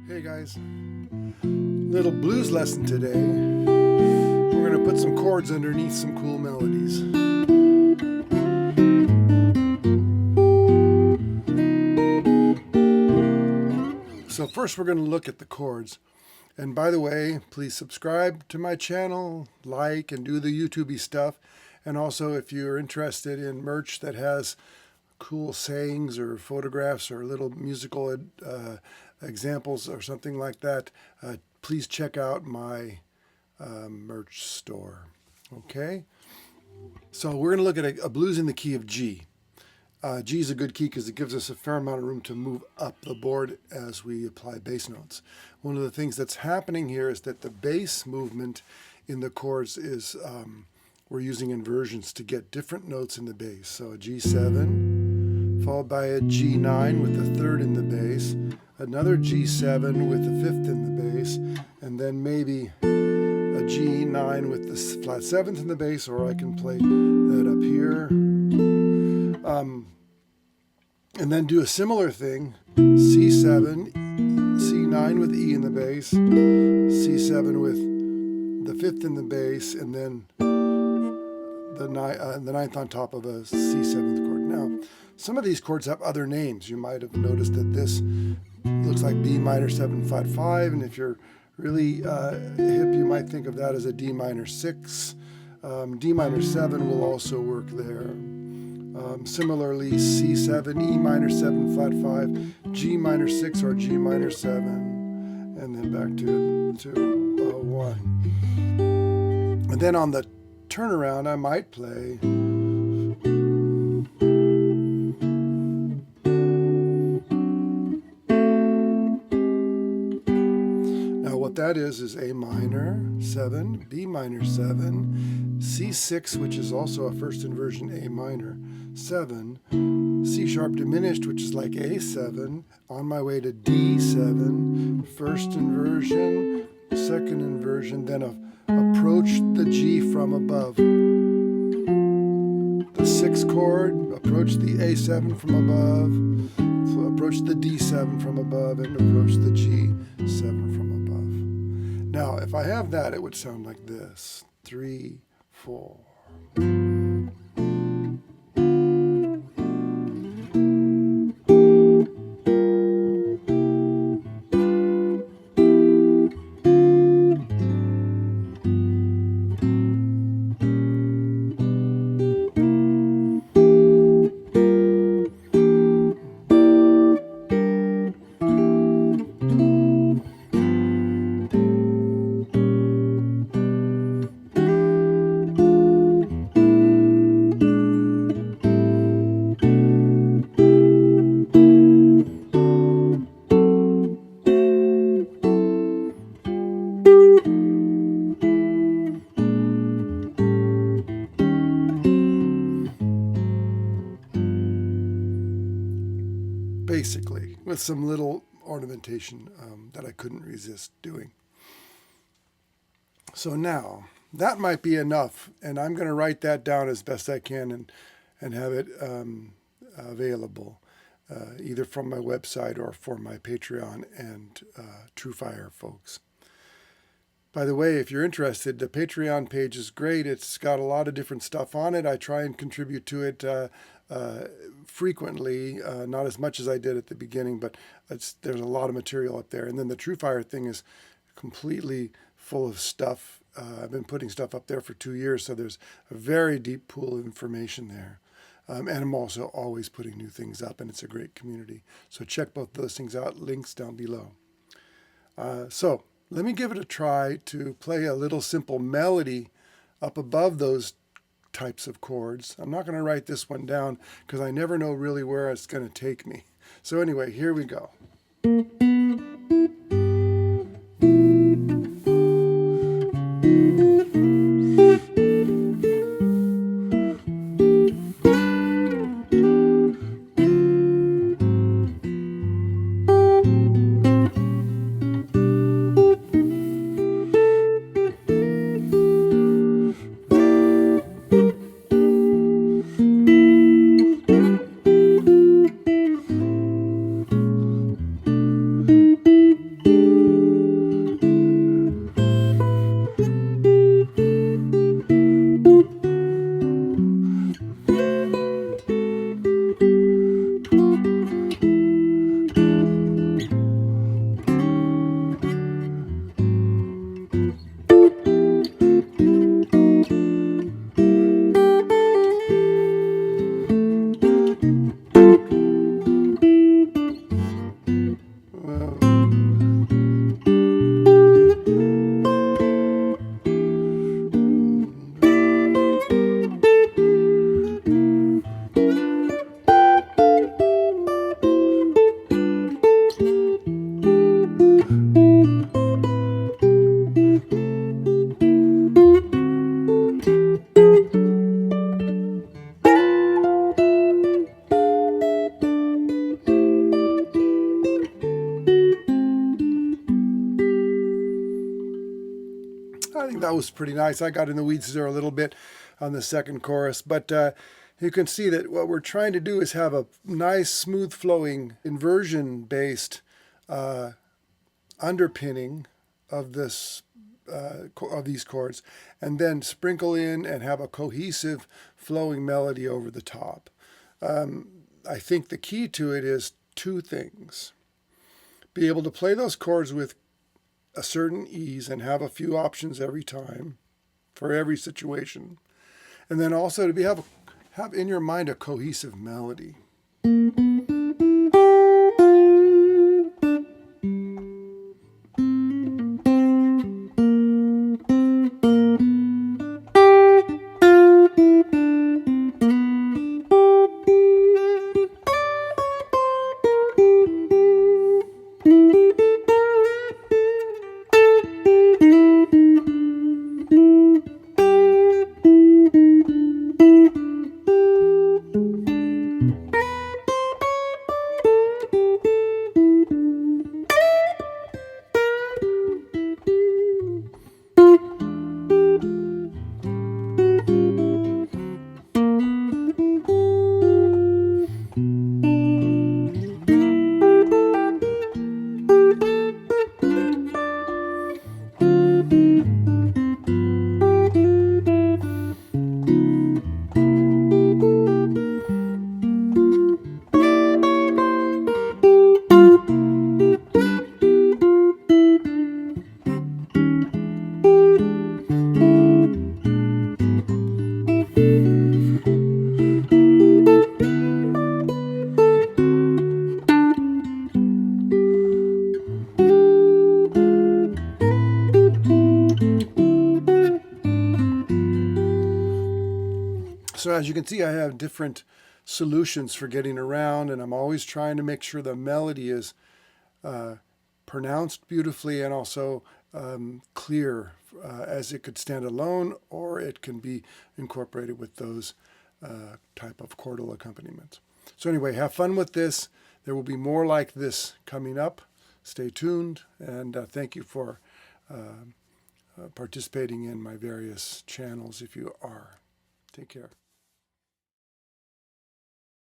Hey guys, little blues lesson today. We're going to put some chords underneath some cool melodies. So first we're going to look at the chords. And by the way, please subscribe to my channel, like, and do the YouTube-y stuff. And also if you're interested in merch that has cool sayings or photographs or little musical examples or something like that, please check out my merch store. Okay, so we're going to look at a blues in the key of G. G is a good key because it gives us a fair amount of room to move up the board as we apply bass notes. One of the things that's happening here is that the bass movement in the chords is we're using inversions to get different notes in the bass. So a G7 followed by a G9 with the third in the bass, another G7 with the fifth in the bass, and then maybe a G9 with the flat seventh in the bass, or I can play that up here. And then do a similar thing, C7, C9 with E in the bass, C7 with the fifth in the bass, and then the ninth on top of a C7th chord. Now, some of these chords have other names. You might have noticed that this looks like B minor 7 flat 5, and if you're really hip, you might think of that as a D minor 6. D minor 7 will also work there. Similarly, C7, E minor 7 flat 5, G minor 6 or G minor 7, and then back to 1. And then on the turnaround, I might play that is A minor 7, B minor 7, C6, which is also a first inversion A minor 7, C sharp diminished, which is like A7, on my way to D7, first inversion, second inversion, then approach the G from above. The 6th chord, approach the A7 from above, approach the D7 from above, and approach the G7 from above. Now, if I have that, it would sound like this. 3, 4. Basically, with some little ornamentation that I couldn't resist doing. So now, that might be enough, and I'm going to write that down as best I can and have it available, either from my website or for my Patreon and TrueFire folks. By the way, if you're interested, the Patreon page is great. It's got a lot of different stuff on it. I try and contribute to it frequently, not as much as I did at the beginning, but there's a lot of material up there. And then the TrueFire thing is completely full of stuff. I've been putting stuff up there for 2 years, so there's a very deep pool of information there. And I'm also always putting new things up, and it's a great community. So check both those things out, links down below. So let me give it a try to play a little simple melody up above those types of chords. I'm not going to write this one down because I never know really where it's going to take me. So anyway, here we go. I think that was pretty nice. I got in the weeds there a little bit on the second chorus, but you can see that what we're trying to do is have a nice, smooth flowing, inversion based underpinning of this of these chords, and then sprinkle in and have a cohesive flowing melody over the top. I think the key to it is two things: be able to play those chords with a certain ease and have a few options every time for every situation, and then also to have in your mind a cohesive melody. So as you can see, I have different solutions for getting around, and I'm always trying to make sure the melody is pronounced beautifully and also clear, as it could stand alone, or it can be incorporated with those type of chordal accompaniments. So anyway, have fun with this. There will be more like this coming up. Stay tuned, and thank you for participating in my various channels if you are. Take care.